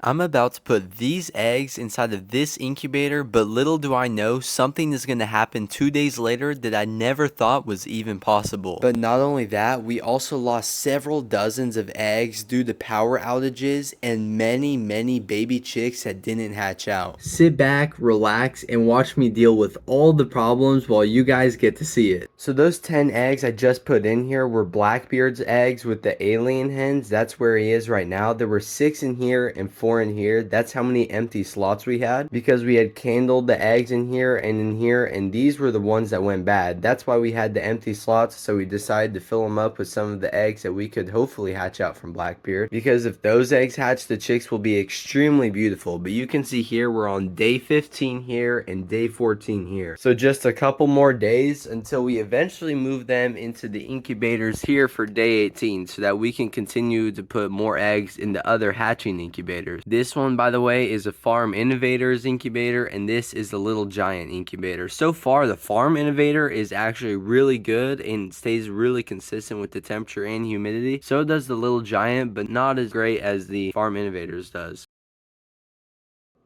I'm about to put these eggs inside of this incubator, but little do I know something is going to happen 2 days later that I never thought was even possible. But not only that, we also lost several dozens of eggs due to power outages and many baby chicks that didn't hatch out. Sit back, relax, and watch me deal with all the problems while you guys get to see it. So those 10 eggs I just put in here were Blackbeard's eggs with the alien hens. That's where he is right now. There were 6 in here and 4 in here. That's how many empty slots we had because we had candled the eggs in here, and these were the ones that went bad. That's why we had the empty slots, so we decided to fill them up with some of the eggs that we could hopefully hatch out from Blackbeard, because if those eggs hatch, the chicks will be extremely beautiful. But you can see here we're on day 15 here and day 14 here, so just a couple more days until we eventually move them into the incubators here for day 18, so that we can continue to put more eggs in the other hatching incubators. This one, by the way, is a Farm Innovators incubator, and this is the Little Giant incubator. So far, the Farm Innovator is actually really good and stays really consistent with the temperature and humidity. So does the Little Giant, but not as great as the Farm Innovators does.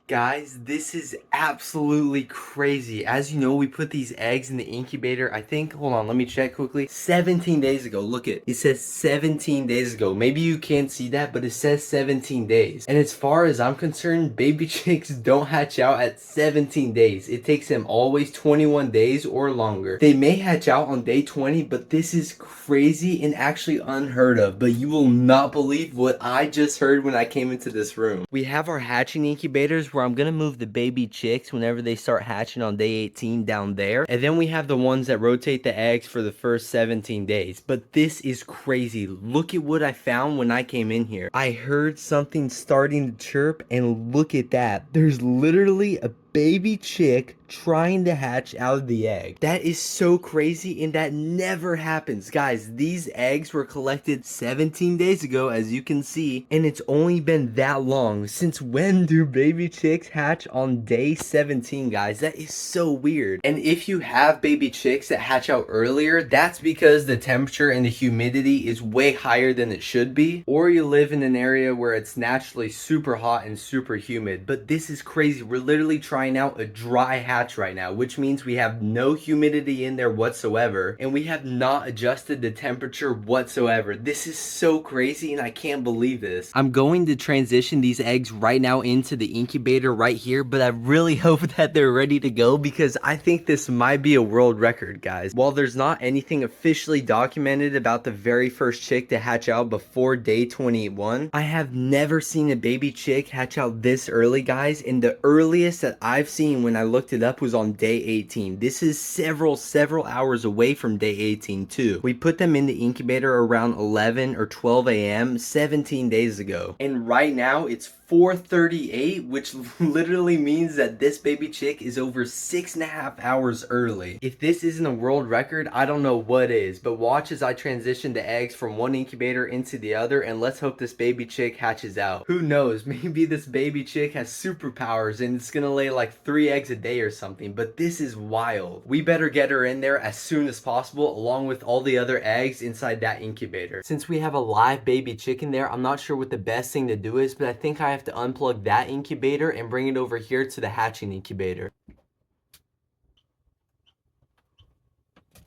Guys, this is absolutely crazy. As you know, we put these eggs in the incubator, I think, hold on, let me check quickly, 17 days ago. Look it says 17 days ago. Maybe you can't see that, but it says 17 days. And as far as I'm concerned, baby chicks don't hatch out at 17 days. It takes them always 21 days or longer. They may hatch out on day 20, but this is crazy and actually unheard of. But you will not believe what I just heard when I came into this room. We have our hatching incubators where I'm gonna move the baby chicks whenever they start hatching on day 18 down there, and then we have the ones that rotate the eggs for the first 17 days. But this is crazy. Look at what I found when I came in here. I heard something starting to chirp, and look at that. There's literally a baby chick trying to hatch out of the egg. That is so crazy, and that never happens. Guys, these eggs were collected 17 days ago, as you can see, and it's only been that long. Since when do baby chicks hatch on day 17, guys? That is so weird. And if you have baby chicks that hatch out earlier, that's because the temperature and the humidity is way higher than it should be, or you live in an area where it's naturally super hot and super humid. But this is crazy. We're literally trying out a dry hatch right now, which means we have no humidity in there whatsoever, and we have not adjusted the temperature whatsoever. This is so crazy, and I can't believe this. I'm going to transition these eggs right now into the incubator right here, but I really hope that they're ready to go, because I think this might be a world record, guys. While there's not anything officially documented about the very first chick to hatch out before day 21, I have never seen a baby chick hatch out this early, guys, and the earliest that I've seen when I looked it up was on day 18. This is several hours away from day 18 too. We put them in the incubator around 11 or 12 a.m. 17 days ago. And right now it's 4:38, which literally means that this baby chick is over 6.5 hours early. If this isn't a world record, I don't know what is. But watch as I transition the eggs from one incubator into the other, and let's hope this baby chick hatches out. Who knows, maybe this baby chick has superpowers and it's gonna lay like 3 eggs a day or something, but this is wild. We better get her in there as soon as possible, along with all the other eggs inside that incubator. Since we have a live baby chicken there, I'm not sure what the best thing to do is, but I think I have to unplug that incubator and bring it over here to the hatching incubator.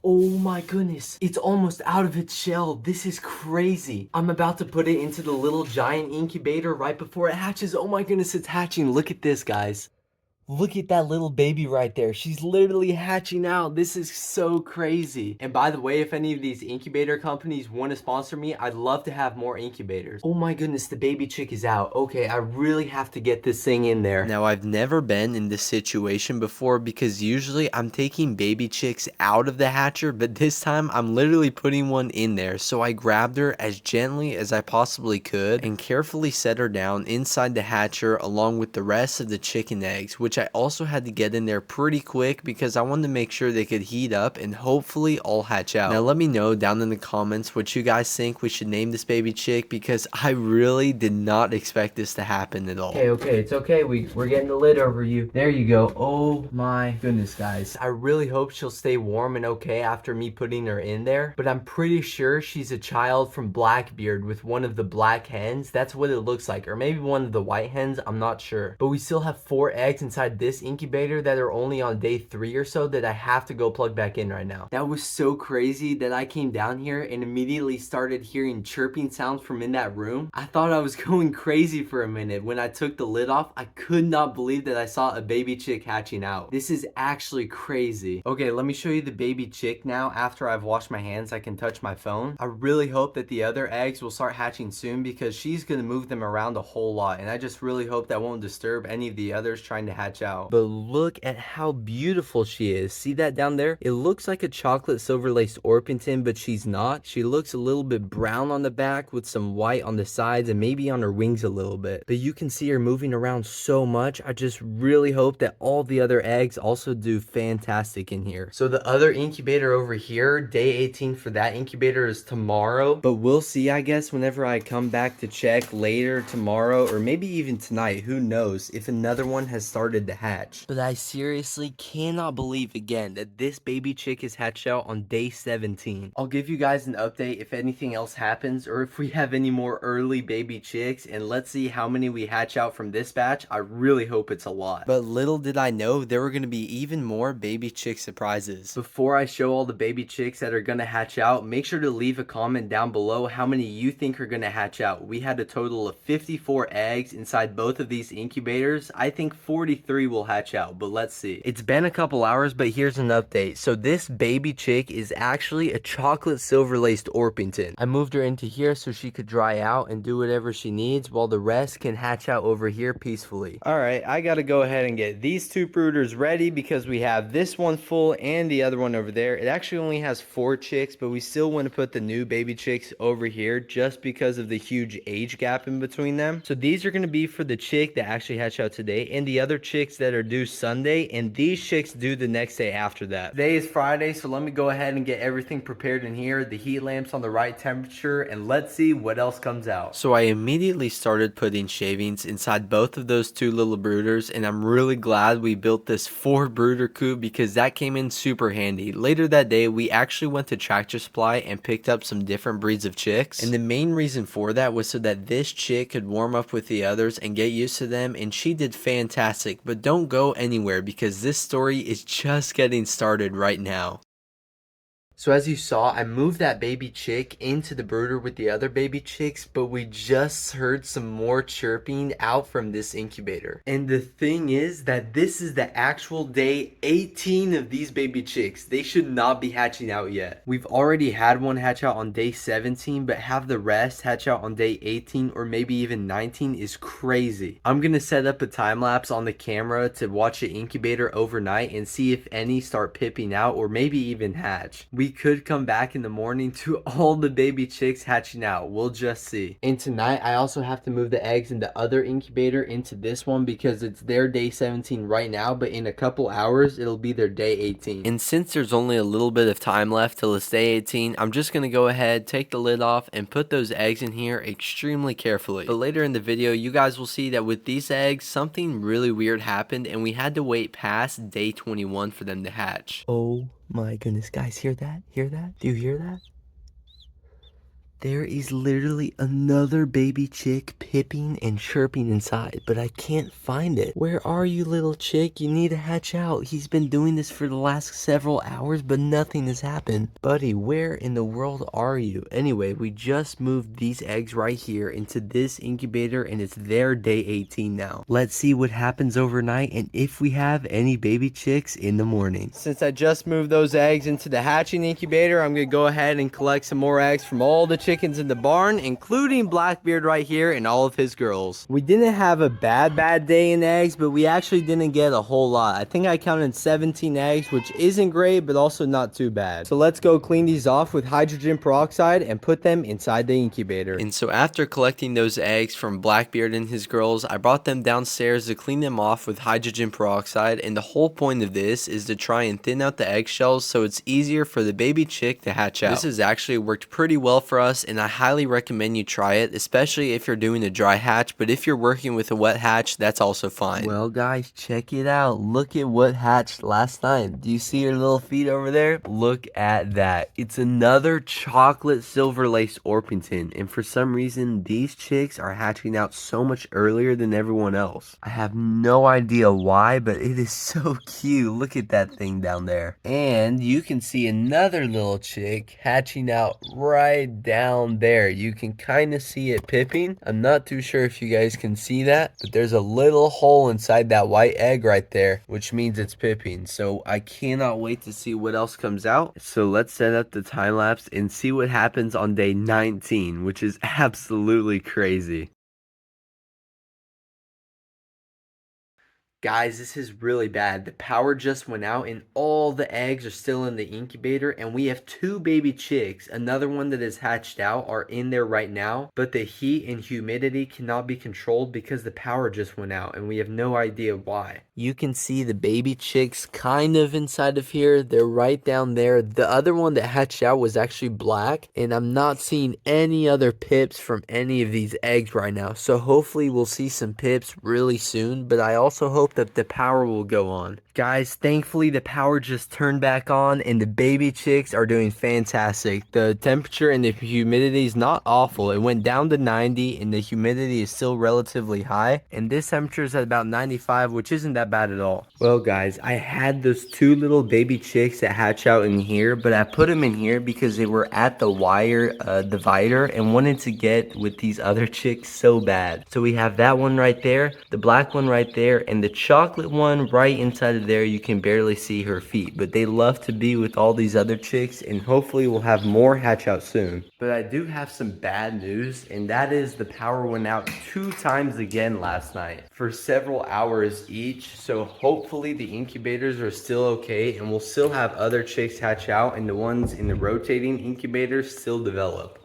Oh my goodness, it's almost out of its shell. This is crazy. I'm about to put it into the Little Giant incubator right before it hatches. Oh my goodness, it's hatching. Look at this, guys. Look at that little baby right there. She's literally hatching out. This is so crazy. And by the way, if any of these incubator companies want to sponsor me, I'd love to have more incubators. Oh my goodness, the baby chick is out. Okay, I really have to get this thing in there. Now, I've never been in this situation before, because usually I'm taking baby chicks out of the hatcher, but this time I'm literally putting one in there. So I grabbed her as gently as I possibly could and carefully set her down inside the hatcher along with the rest of the chicken eggs, which which I also had to get in there pretty quick because I wanted to make sure they could heat up and hopefully all hatch out. Now let me know down in the comments what you guys think we should name this baby chick, because I really did not expect this to happen at all. Okay, it's okay. We're getting the lid over you. There you go. Oh my goodness, guys. I really hope she'll stay warm and okay after me putting her in there, but I'm pretty sure she's a child from Blackbeard with one of the black hens. That's what it looks like, or maybe one of the white hens. I'm not sure. But we still have 4 eggs inside this incubator that are only on day 3 or so that I have to go plug back in right now. That was so crazy that I came down here and immediately started hearing chirping sounds from in that room. I thought I was going crazy for a minute. When I took the lid off, I could not believe that I saw a baby chick hatching out. This is actually crazy. Okay, let me show you the baby chick now. After I've washed my hands, I can touch my phone. I really hope that the other eggs will start hatching soon because she's gonna move them around a whole lot, and I just really hope that won't disturb any of the others trying to hatch out. But look at how beautiful she is. See that down there? It looks like a chocolate silver laced Orpington, but she's not. She looks a little bit brown on the back with some white on the sides and maybe on her wings a little bit. But you can see her moving around so much. I just really hope that all the other eggs also do fantastic in here. So the other incubator over here, day 18 for that incubator is tomorrow, but we'll see, I guess, whenever I come back to check later tomorrow or maybe even tonight, who knows, if another one has started to hatch. But I seriously cannot believe again that this baby chick is hatched out on day 17. I'll give you guys an update if anything else happens or if we have any more early baby chicks, and let's see how many we hatch out from this batch. I really hope it's a lot. But little did I know there were going to be even more baby chick surprises. Before I show all the baby chicks that are going to hatch out, make sure to leave a comment down below how many you think are going to hatch out. We had a total of 54 eggs inside both of these incubators. I think 43 will hatch out, but let's see. It's been a couple hours, but here's an update. So this baby chick is actually a chocolate silver laced Orpington. I moved her into here so she could dry out and do whatever she needs while the rest can hatch out over here peacefully. All right, I gotta go ahead and get these 2 brooders ready because we have this one full and the other one over there. It actually only has 4 chicks, but we still want to put the new baby chicks over here just because of the huge age gap in between them. So these are gonna be for the chick that actually hatched out today and the other chicks that are due Sunday, and these chicks due the next day after that. Today is Friday, so let me go ahead and get everything prepared in here, the heat lamps on the right temperature, and let's see what else comes out. So I immediately started putting shavings inside both of those 2 little brooders, and I'm really glad we built this 4 brooder coop because that came in super handy. Later that day, we actually went to Tractor Supply and picked up some different breeds of chicks, and the main reason for that was so that this chick could warm up with the others and get used to them, and she did fantastic. But don't go anywhere because this story is just getting started right now. So as you saw, I moved that baby chick into the brooder with the other baby chicks, but we just heard some more chirping out from this incubator. And the thing is that this is the actual day 18 of these baby chicks. They should not be hatching out yet. We've already had one hatch out on day 17, but have the rest hatch out on day 18 or maybe even 19 is crazy. I'm gonna set up a time lapse on the camera to watch the incubator overnight and see if any start pipping out or maybe even hatch. We could come back in the morning to all the baby chicks hatching out. We'll just see. And tonight I also have to move the eggs in the other incubator into this one because it's their day 17 right now, but in a couple hours it'll be their day 18. And since there's only a little bit of time left till it's day 18, I'm just gonna go ahead, take the lid off, and put those eggs in here extremely carefully. But later in the video you guys will see that with these eggs something really weird happened and we had to wait past day 21 for them to hatch. Oh my goodness, guys, hear that? Hear that? Do you hear that? There is literally another baby chick pipping and chirping inside, but I can't find it. Where are you, little chick? You need to hatch out. He's been doing this for the last several hours, but nothing has happened. Buddy, where in the world are you? Anyway, we just moved these eggs right here into this incubator, and it's their day 18 now. Let's see what happens overnight and if we have any baby chicks in the morning. Since I just moved those eggs into the hatching incubator, I'm gonna go ahead and collect some more eggs from all the chickens in the barn, including Blackbeard right here and all of his girls. We didn't have a bad day in eggs, but we actually didn't get a whole lot. I think I counted 17 eggs, which isn't great, but also not too bad. So let's go clean these off with hydrogen peroxide and put them inside the incubator. And so after collecting those eggs from Blackbeard and his girls, I brought them downstairs to clean them off with hydrogen peroxide, and the whole point of this is to try and thin out the eggshells so it's easier for the baby chick to hatch out. This has actually worked pretty well for us, and I highly recommend you try it, especially if you're doing a dry hatch, but if you're working with a wet hatch, that's also fine. Well guys, check it out. Look at what hatched last night. Do you see her little feet over there? Look at that. It's another chocolate silver lace Orpington, and for some reason these chicks are hatching out so much earlier than everyone else. I have no idea why, but it is so cute. Look at that thing down there. And you can see another little chick hatching out right down there. You can kind of see it pipping. I'm not too sure if you guys can see that, but there's a little hole inside that white egg right there, which means it's pipping. So I cannot wait to see what else comes out. So let's set up the time lapse and see what happens on day 19, which is absolutely crazy. Guys, this is really bad. The power just went out and all the eggs are still in the incubator, and we have 2 baby chicks. Another one that is hatched out are in there right now, but the heat and humidity cannot be controlled because the power just went out and we have no idea why. You can see the baby chicks kind of inside of here. They're right down there. The other one that hatched out was actually black, and I'm not seeing any other pips from any of these eggs right now. So hopefully we'll see some pips really soon, but I also hope that the power will go on. Guys, thankfully the power just turned back on and the baby chicks are doing fantastic. The temperature and the humidity is not awful. It went down to 90 and the humidity is still relatively high, and this temperature is at about 95, which isn't that bad at all. Well guys, I had those 2 little baby chicks that hatch out in here, but I put them in here because they were at the wire divider and wanted to get with these other chicks so bad. So we have that one right there, the black one right there, and the chocolate one right inside of there. You can barely see her feet, but they love to be with all these other chicks, and hopefully we'll have more hatch out soon. But I do have some bad news, and that is the power went out 2 times again last night for several hours each. So hopefully the incubators are still okay and we'll still have other chicks hatch out and the ones in the rotating incubators still develop.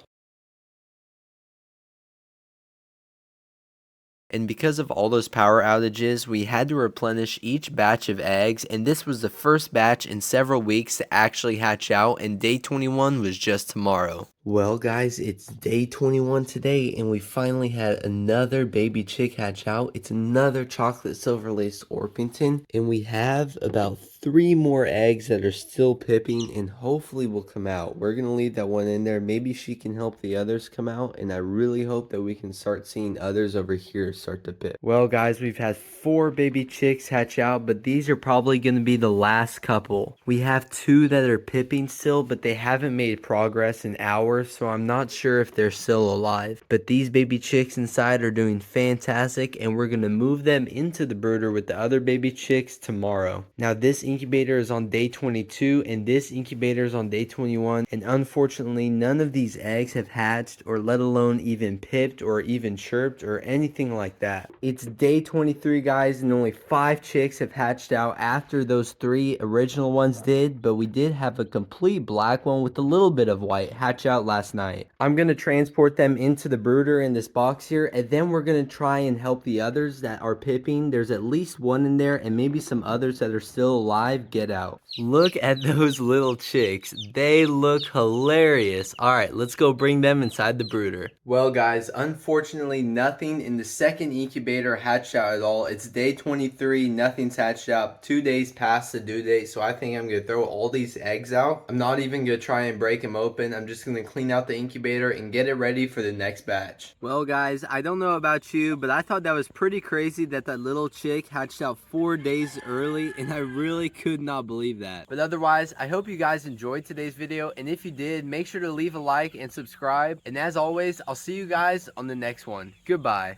And because of all those power outages, we had to replenish each batch of eggs, and this was the first batch in several weeks to actually hatch out, and day 21 was just tomorrow. Well guys, it's day 21 today, and we finally had another baby chick hatch out. It's another chocolate silver lace Orpington, and we have about 3 more eggs that are still pipping and hopefully will come out. We're gonna leave that one in there. Maybe she can help the others come out, and I really hope that we can start seeing others over here start to pip. Well guys, we've had 4 baby chicks hatch out, but these are probably gonna be the last couple. We have 2 that are pipping still, but they haven't made progress in hours, so I'm not sure if they're still alive. But these baby chicks inside are doing fantastic, and we're gonna move them into the brooder with the other baby chicks tomorrow. Now this incubator is on day 22 and this incubator is on day 21, and unfortunately none of these eggs have hatched, or let alone even pipped or even chirped or anything like that. It's day 23 guys, and only 5 chicks have hatched out after those 3 original ones did, but we did have a complete black one with a little bit of white hatch out last night. I'm gonna transport them into the brooder in this box here, and then we're gonna try and help the others that are pipping. There's at least 1 in there and maybe some others that are still alive get out. Look at those little chicks. They look hilarious. All right, let's go bring them inside the brooder. Well guys, unfortunately nothing in the second incubator hatched out at all. It's day 23, nothing's hatched out. 2 days past the due date, so I think I'm gonna throw all these eggs out. I'm not even gonna try and break them open. I'm just gonna clean out the incubator and get it ready for the next batch. Well guys, I don't know about you, but I thought that was pretty crazy that little chick hatched out 4 days early, and I really could not believe that. But otherwise, I hope you guys enjoyed today's video, and if you did, make sure to leave a like and subscribe. And as always, I'll see you guys on the next one. Goodbye.